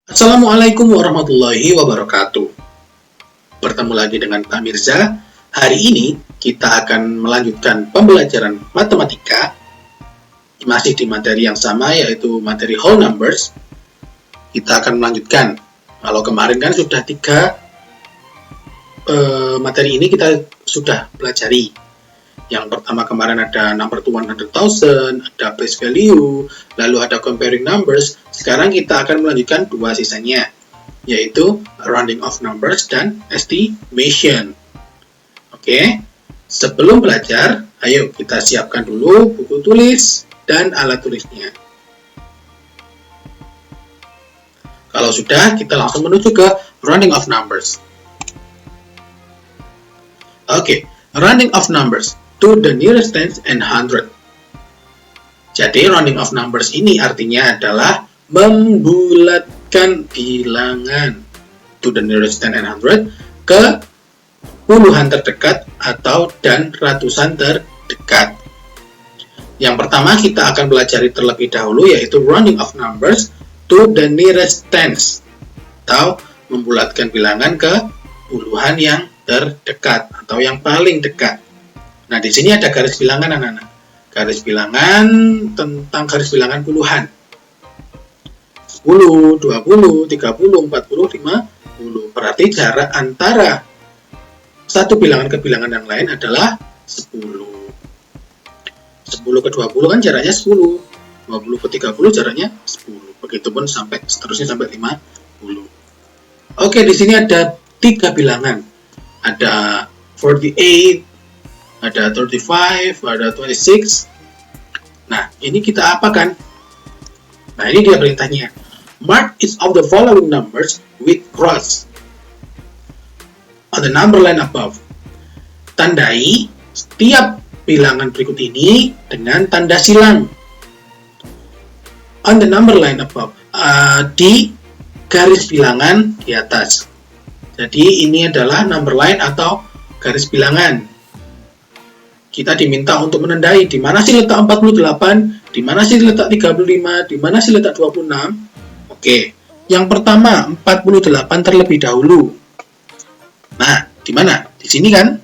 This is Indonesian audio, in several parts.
Assalamualaikum warahmatullahi wabarakatuh. Bertemu lagi dengan Pak Mirza. Hari ini kita akan melanjutkan pembelajaran matematika masih di materi yang sama, yaitu materi whole numbers. Kita akan melanjutkan. Kalau kemarin kan sudah 3 materi ini kita sudah pelajari. Yang pertama kemarin ada number to 100,000, ada place value, lalu ada comparing numbers. Sekarang kita akan melanjutkan 2 sisanya, yaitu rounding off numbers dan estimation. Oke, sebelum belajar, ayo kita siapkan dulu buku tulis dan alat tulisnya. Kalau sudah, kita langsung menuju ke rounding off numbers. Oke, rounding off numbers to the nearest tens and hundred. Jadi rounding off numbers ini artinya adalah membulatkan bilangan to the nearest ten and hundred ke puluhan terdekat atau dan ratusan terdekat. Yang pertama kita akan pelajari terlebih dahulu, yaitu rounding off numbers to the nearest tens, atau membulatkan bilangan ke puluhan yang terdekat atau yang paling dekat. Nah, di sini ada garis bilangan, anak-anak. Garis bilangan tentang garis bilangan puluhan. 10, 20, 30, 40, 50. Berarti jarak antara satu bilangan ke bilangan yang lain adalah 10. 10 ke 20 kan jaraknya 10. 20 ke 30 jaraknya 10. Begitupun sampai seterusnya sampai 50. Oke, di sini ada 3 bilangan. Ada 48, ada 35, ada 26. Nah, ini kita apakan? Nah, ini dia perintahnya. Mark each of the following numbers with cross on the number line above. Tandai setiap bilangan berikut ini dengan tanda silang. On the number line above, di garis bilangan di atas. Jadi ini adalah number line atau garis bilangan. Kita diminta untuk menandai di mana sih letak 48, di mana sih letak 35, di mana sih letak 26. Oke, yang pertama 48 terlebih dahulu. Nah, di mana? Di sini kan?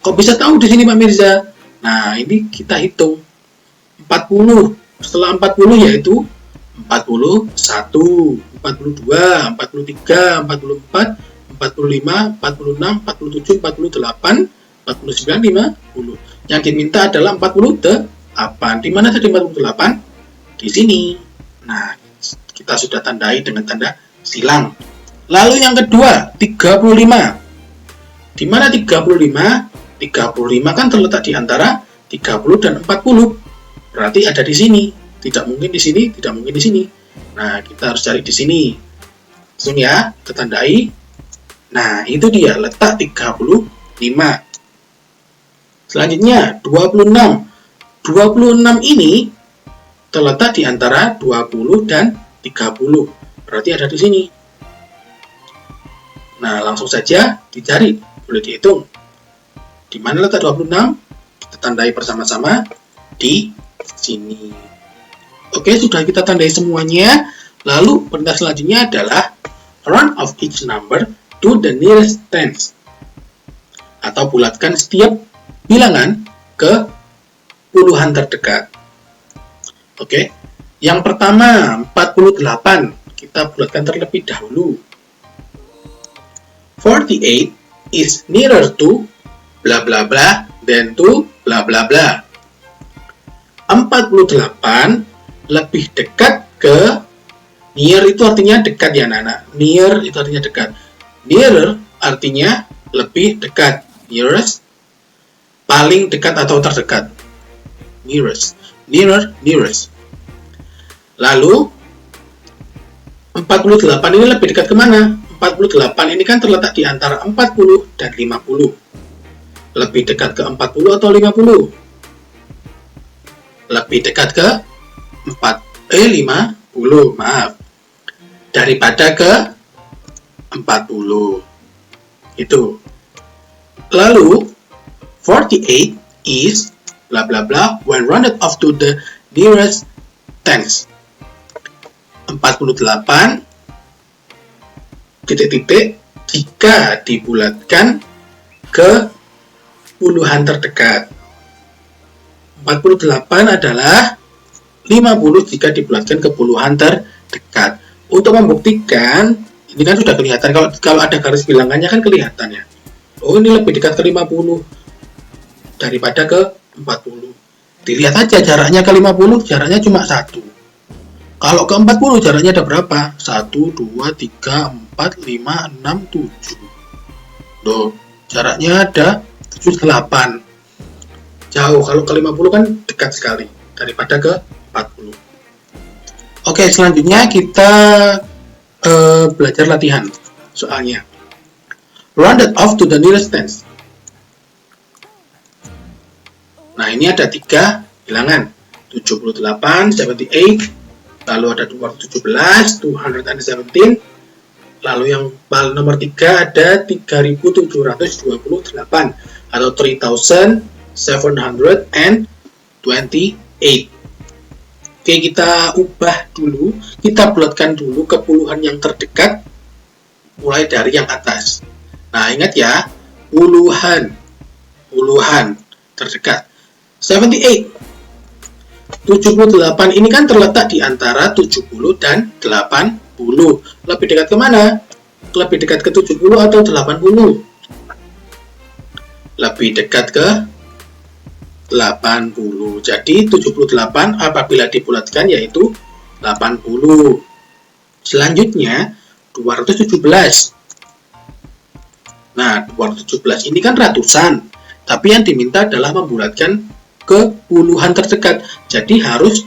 Kok bisa tahu di sini Pak Mirza? Nah, ini kita hitung. 40. Setelah 40 yaitu 41, 42, 43, 44, 45, 46, 47, 48, 49, 50. Yang diminta adalah 48. Di mana tadi 48? Di sini. Nah, kita sudah tandai dengan tanda silang. Lalu yang kedua, 35. Di mana 35? 35 kan terletak di antara 30 dan 40. Berarti ada di sini. Tidak mungkin di sini, tidak mungkin di sini. Nah, kita harus cari di sini. Langsung ya, kita tandai. Nah, itu dia letak 35. Selanjutnya 26. 26 ini terletak di antara 20 dan 30. Berarti ada di sini. Nah, langsung saja dicari, boleh dihitung. Di mana letak 26? Kita tandai bersama-sama di sini. Oke, sudah kita tandai semuanya. Lalu perintah selanjutnya adalah round off each number to the nearest tens, atau bulatkan setiap bilangan ke puluhan terdekat. Oke, yang pertama 48 kita bulatkan terlebih dahulu. 48 is nearer to bla bla bla than to bla bla bla. 48 lebih dekat ke, near itu artinya dekat ya anak-anak. Near itu artinya dekat. Nearer artinya lebih dekat. Nearest, paling dekat atau terdekat. Nearest, nearer, nearest. Lalu 48 ini lebih dekat kemana? 48 ini kan terletak di antara 40 dan 50. Lebih dekat ke 40 atau 50? Lebih dekat ke 50, maaf. Daripada ke 40. Itu. Lalu 48 is bla bla bla when rounded off to the nearest tens. 48 titik-titik jika dibulatkan ke puluhan terdekat. 48 adalah 50 jika dibulatkan ke puluhan terdekat. Untuk membuktikan, ini kan sudah kelihatan, kalau ada garis bilangannya kan kelihatan ya. Oh, ini lebih dekat ke 50 daripada ke 40. Dilihat aja jaraknya ke 50, jaraknya cuma 1. Kalau ke 40 jaraknya ada berapa? 1, 2, 3, 4, 5, 6, 7. Loh, jaraknya ada 7, 8. Jauh, kalau ke 50 kan dekat sekali daripada ke 40. Oke, selanjutnya kita belajar latihan soalnya. Rounded off to the nearest tens. Nah, ini ada 3 bilangan. 78, 78, lalu ada 217, 217, lalu yang nomor 3 ada 3728 atau 3728. Oke, kita ubah dulu, kita bulatkan dulu ke puluhan yang terdekat mulai dari yang atas. Nah, ingat ya, puluhan terdekat. 78 ini kan terletak di antara 70 dan 80. Lebih dekat ke mana? Lebih dekat ke 70 atau 80? Lebih dekat ke 80. Jadi 78 apabila dibulatkan yaitu 80. Selanjutnya 217. Nah, 217 ini kan ratusan, tapi yang diminta adalah membulatkan ke puluhan terdekat. Jadi harus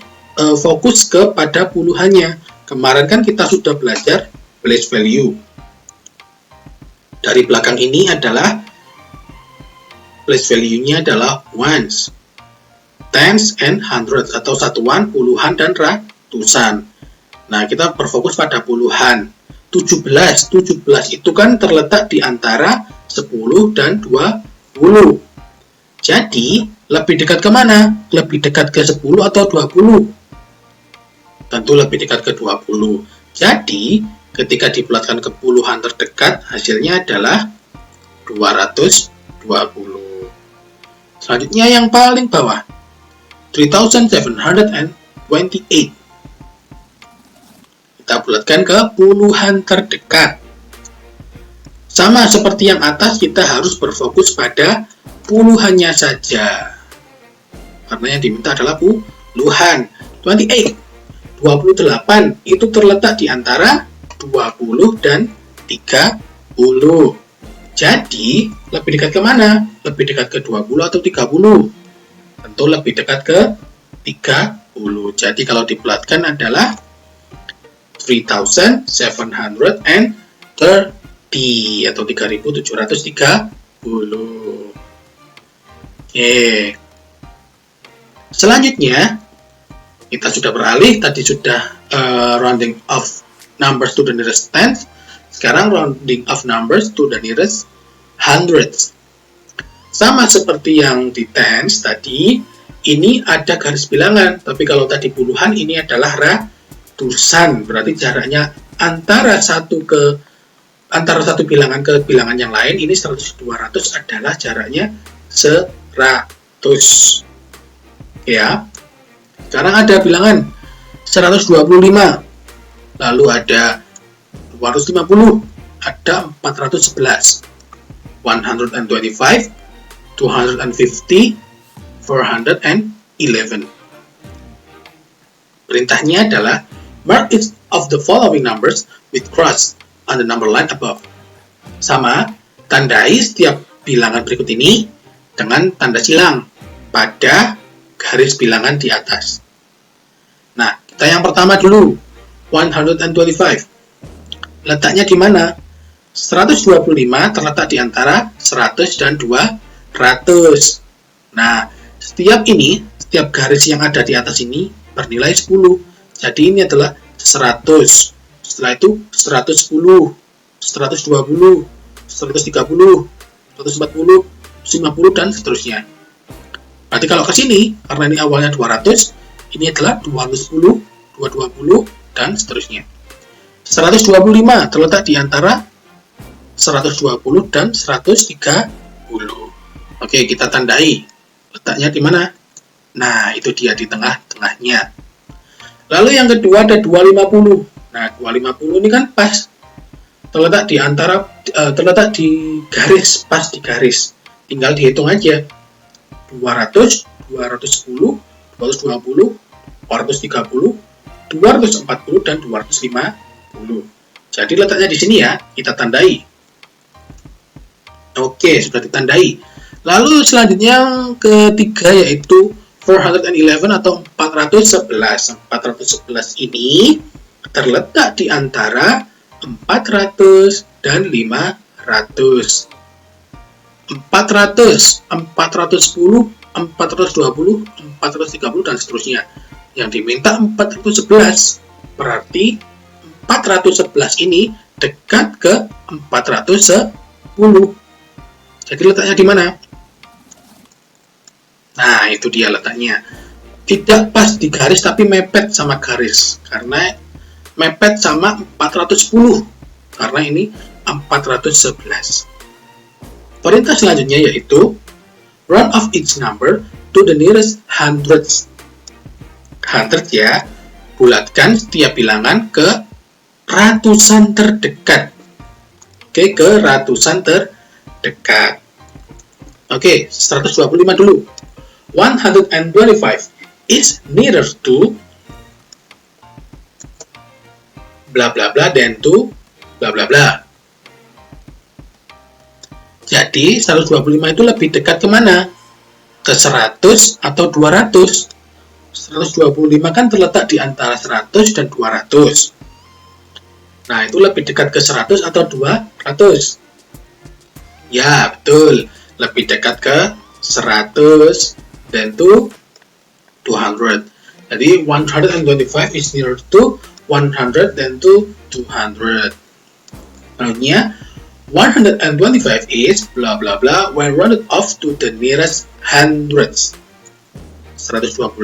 fokus kepada puluhannya. Kemarin kan kita sudah belajar place value. Dari belakang ini adalah place value-nya adalah ones, tens, and hundreds atau satuan, puluhan, dan ratusan. Nah, kita berfokus pada puluhan. 17 itu kan terletak di antara 10 dan 20. Jadi, lebih dekat ke mana? Lebih dekat ke 10 atau 20? Tentu lebih dekat ke 20. Jadi, ketika dibulatkan ke puluhan terdekat, hasilnya adalah 220. Selanjutnya yang paling bawah, 3728. Kita bulatkan ke puluhan terdekat. Sama seperti yang atas, kita harus berfokus pada puluhannya saja. Karena yang diminta adalah puluhan. 28 itu terletak di antara 20 dan 30. Jadi, lebih dekat ke mana? Lebih dekat ke 20 atau 30? Tentu lebih dekat ke 30. Jadi, kalau dibulatkan adalah 3730 atau 3730. Oke. Selanjutnya, kita sudah beralih. Tadi sudah rounding off numbers to the nearest tens. Sekarang rounding off numbers to the nearest hundreds. Sama seperti yang di tens tadi, ini ada garis bilangan. Tapi kalau tadi puluhan, ini adalah ratusan. Berarti jaraknya antara satu bilangan ke bilangan yang lain, ini 100, 200 adalah jaraknya 100. Ya. Sekarang ada bilangan 125. Lalu ada 250, ada 411, 125, 250, 411. Perintahnya adalah mark each of the following numbers with cross on the number line above. Sama, tandai setiap bilangan berikut ini dengan tanda silang pada garis bilangan di atas. Nah, kita yang pertama dulu, 125. Letaknya di mana? 125 terletak di antara 100 dan 200. Nah, setiap garis yang ada di atas ini bernilai 10. Jadi ini adalah 100. Setelah itu 110, 120, 130, 140, 50 dan seterusnya. Berarti kalau ke sini, karena ini awalnya 200, ini adalah 210, 220 dan seterusnya. 125 terletak di antara 120 dan 130. Oke, kita tandai. Letaknya di mana? Nah, itu dia di tengah-tengahnya. Lalu yang kedua ada 250. Nah, 250 ini kan pas terletak di antara terletak di garis, pas di garis. Tinggal dihitung aja. 200, 210, 220, 230, 240 dan 250. Jadi letaknya di sini ya, kita tandai. Oke, sudah ditandai. Lalu selanjutnya yang ketiga yaitu 411 atau 411. 411 ini terletak di antara 400 dan 500. 400, 410, 420, 430 dan seterusnya. Yang diminta 411. Berarti 411 ini dekat ke 410. Jadi letaknya di mana? Nah, itu dia letaknya. Tidak pas di garis tapi mepet sama garis. Karena mepet sama 410. Karena ini 411. Perintah selanjutnya yaitu round off each number to the nearest hundreds. 100 ya. Bulatkan setiap bilangan ke ratusan terdekat. Oke, ke ratusan terdekat. Oke, 125 dulu. 125 is nearer to bla bla bla than to bla bla bla. Jadi 125 itu lebih dekat kemana? Ke 100 atau 200? 125 kan terletak di antara 100 dan 200. Nah, itu lebih dekat ke 100 atau 200? Ya, betul. Lebih dekat ke 100 dan to 200. Jadi 125 is nearer to 100 than to 200. Lalunya 125 is bla bla bla when rounded off to the nearest hundreds. 125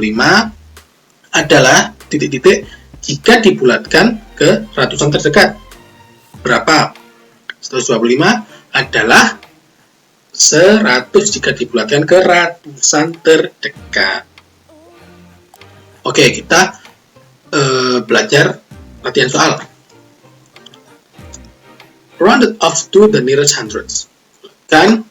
adalah titik-titik jika dibulatkan ke ratusan terdekat. Berapa? 125 adalah 100 jika dibulatkan ke ratusan terdekat. Oke, kita belajar latihan soal. Rounded off to the nearest hundreds. Bulatkan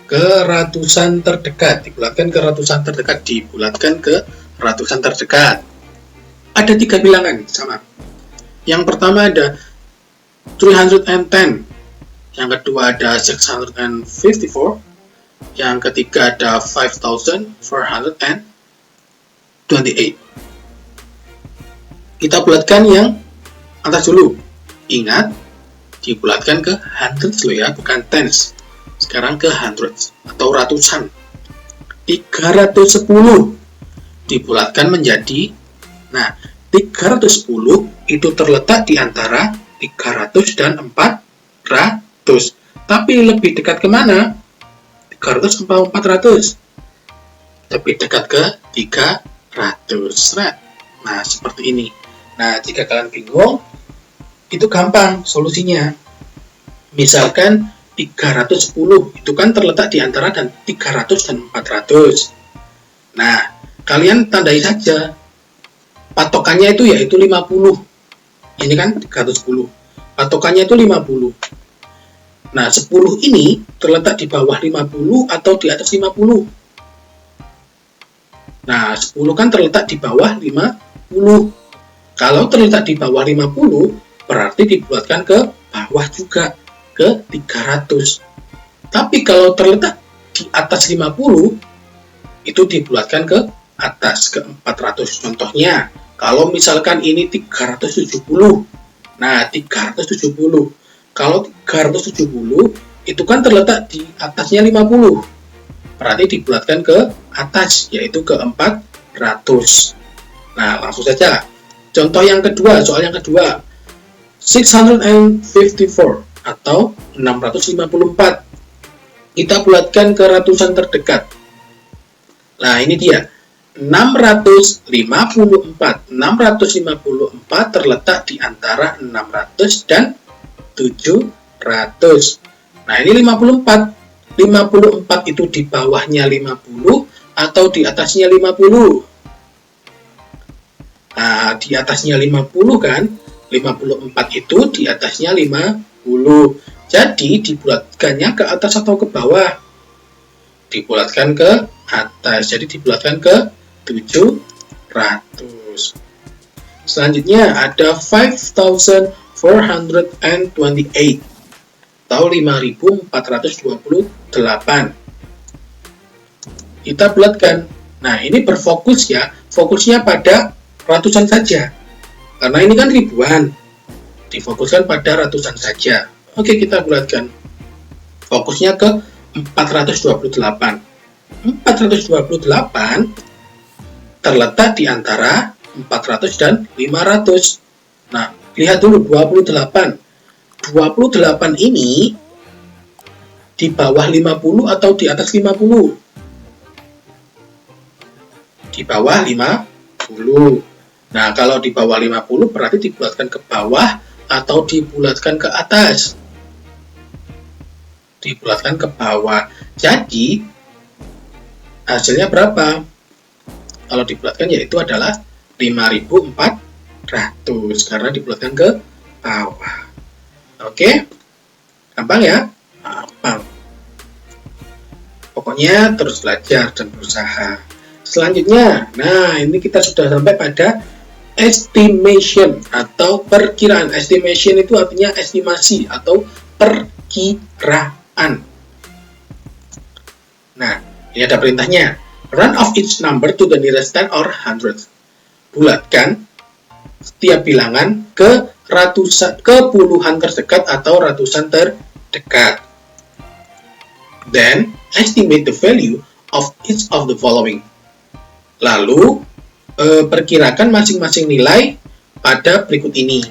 ke ratusan terdekat. Dibulatkan ke ratusan terdekat. Dibulatkan ke ratusan terdekat. Ada 3 bilangan sama. Yang pertama ada 310. Yang kedua ada 654. Yang ketiga ada 5428. Kita bulatkan yang atas dulu. Ingat, dibulatkan ke hundreds loh ya, bukan tens. Sekarang ke hundreds atau ratusan. 310 dibulatkan menjadi, nah 310 itu terletak di antara 300 dan 400. Tapi lebih dekat kemana? 300 atau 400? Lebih dekat ke 300. Nah, seperti ini. Nah, jika kalian bingung, itu gampang solusinya. Misalkan 310 itu kan terletak di antara 300 dan 400. Nah, kalian tandai saja. Patokannya itu yaitu 50. Ini kan 310. Patokannya itu 50. Nah, 10 ini terletak di bawah 50 atau di atas 50. Nah, 10 kan terletak di bawah 50. Kalau terletak di bawah 50, berarti dibuatkan ke bawah juga, ke 300. Tapi kalau terletak di atas 50, itu dibuatkan ke atas, ke 400. Contohnya, kalau misalkan ini 370. Nah, 370. Kalau 370, itu kan terletak di atasnya 50. Berarti dibuatkan ke atas, yaitu ke 400. Nah, langsung saja. Contoh yang kedua, soal yang kedua. 654 atau 654. Kita bulatkan ke ratusan terdekat. Nah, ini dia. 654. 654 terletak di antara 600 dan 700. Nah, ini 54. 54 itu di bawahnya 50 atau di atasnya 50? Nah, di atasnya 50 kan? 54 itu di atasnya 50. Jadi, dibulatkannya ke atas atau ke bawah? Dibulatkan ke atas. Jadi, dibulatkan ke 700. Selanjutnya ada 5,428 atau 5.428. Kita bulatkan. Nah, ini berfokus ya. Fokusnya pada ratusan saja. Karena ini kan ribuan. Difokuskan pada ratusan saja. Oke, kita bulatkan. Fokusnya ke 428. 428 terletak di antara 400 dan 500. Nah, lihat dulu 28. 28 ini di bawah 50 atau di atas 50? Di bawah 50. Nah, kalau di bawah 50 berarti dibulatkan ke bawah atau dibulatkan ke atas? Dibulatkan ke bawah. Jadi, hasilnya berapa? Kalau dibulatkan yaitu adalah 5.400 karena dibulatkan ke bawah. Oke? Gampang ya? Gampang. Pokoknya terus belajar dan berusaha. Selanjutnya, nah ini kita sudah sampai pada estimation atau perkiraan. Estimation itu artinya estimasi atau perkiraan. Nah, ini ada perintahnya. Run off each number to the nearest 10 or hundreds. Bulatkan setiap bilangan ke puluhan terdekat atau ratusan terdekat. Then, estimate the value of each of the following. Lalu, perkirakan masing-masing nilai pada berikut ini.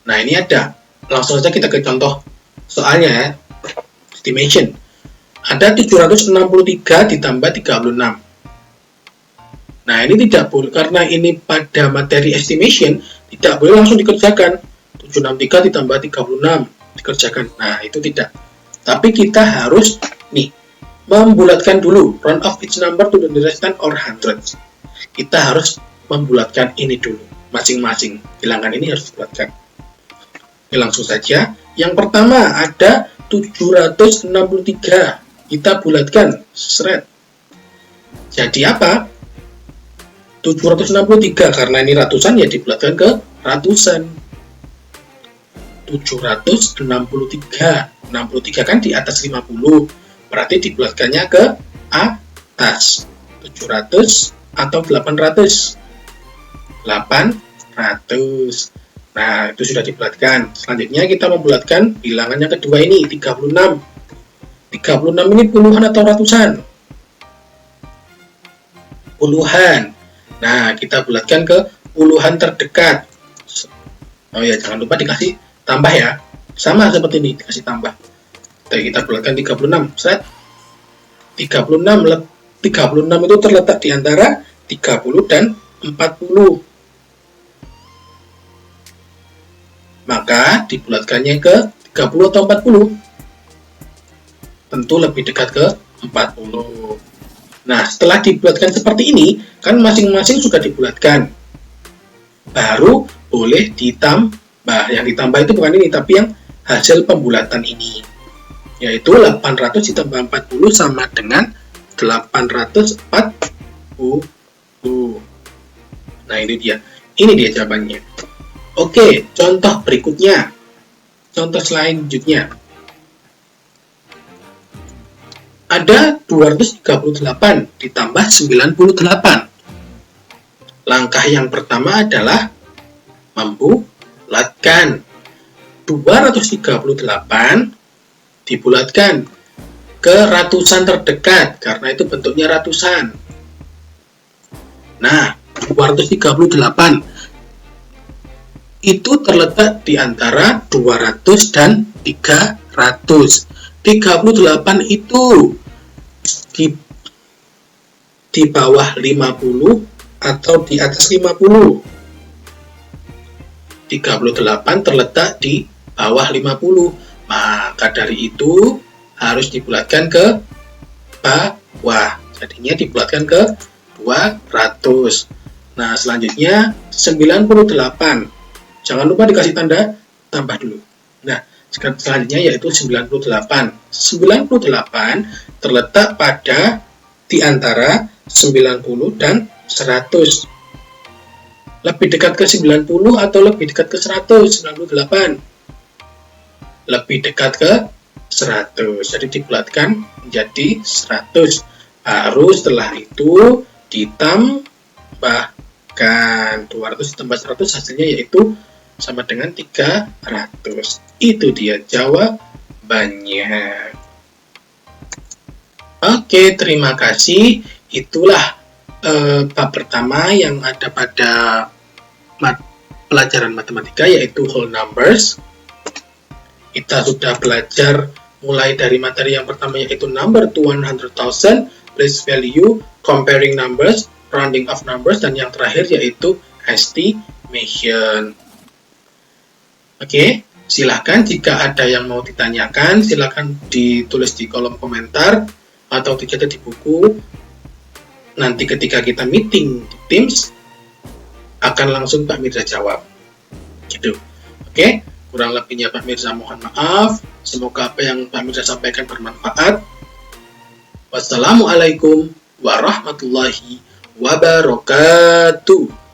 Nah, ini ada. Langsung saja kita ke contoh soalnya ya. Estimation. Ada 763 ditambah 36. Nah, ini tidak boleh, karena ini pada materi estimation, tidak boleh langsung dikerjakan. 763 ditambah 36 dikerjakan. Nah, itu tidak. Tapi kita harus, nih, membulatkan dulu. Run off each number to the nearest 10 or hundreds. Kita harus membulatkan ini dulu. Masing-masing bilangan ini harus dibulatkan. Oke, langsung saja. Yang pertama ada 763. Kita bulatkan. Seret. Jadi apa? 763 karena ini ratusan ya dibulatkan ke ratusan. 763. 63 kan di atas 50. Berarti dibulatkannya ke atas. 700 atau 800. 800. Nah, itu sudah dibulatkan. Selanjutnya kita membulatkan bilangan yang kedua ini 36. 36 ini puluhan atau ratusan? Puluhan. Nah, kita bulatkan ke puluhan terdekat. Oh ya, jangan lupa dikasih tambah ya. Sama seperti ini, dikasih tambah. Kita bulatkan 36. Set. 36 itu terletak di antara 30 dan 40. Maka dibulatkannya ke 30 atau 40. Tentu lebih dekat ke 40. Nah, setelah dibulatkan seperti ini, kan masing-masing sudah dibulatkan. Baru boleh ditambah. Yang ditambah itu bukan ini, tapi yang hasil pembulatan ini. Yaitu 800 ditambah 40 sama dengan 840. Nah, ini dia. Ini dia jawabannya. Oke, contoh berikutnya. Contoh selanjutnya. Ada 238 ditambah 98. Langkah yang pertama adalah membulatkan. 238 dibulatkan ke ratusan terdekat, karena itu bentuknya ratusan. Nah, 238 itu terletak di antara 200 dan 300. 38 itu di bawah 50 atau di atas 50? 38 terletak di bawah 50. Maka dari itu harus dibulatkan ke bawah. Jadinya dibulatkan ke 200. Nah, selanjutnya 98. Jangan lupa dikasih tanda tambah dulu. Nah, selanjutnya yaitu 98. 98 terletak pada di antara 90 dan 100. Lebih dekat ke 90 atau lebih dekat ke 100? 98. Lebih dekat ke 100. Jadi dibulatkan menjadi 100. Baru setelah itu ditambahkan 200 ditambah 100 hasilnya yaitu sama dengan 300. Itu dia jawabannya. Oke, terima kasih. Itulah bab pertama yang ada pada pelajaran matematika, yaitu whole numbers. Kita sudah belajar mulai dari materi yang pertama, yaitu number to 100,000, place value, comparing numbers, rounding of numbers, dan yang terakhir yaitu estimation. Oke, silahkan jika ada yang mau ditanyakan, silahkan ditulis di kolom komentar atau dicatat di buku. Nanti ketika kita meeting di Teams, akan langsung Pak Mirza jawab. Gitu. Oke, kurang lebihnya Pak Mirza mohon maaf. Semoga apa yang Pak Mirza sampaikan bermanfaat. Wassalamualaikum warahmatullahi wabarakatuh.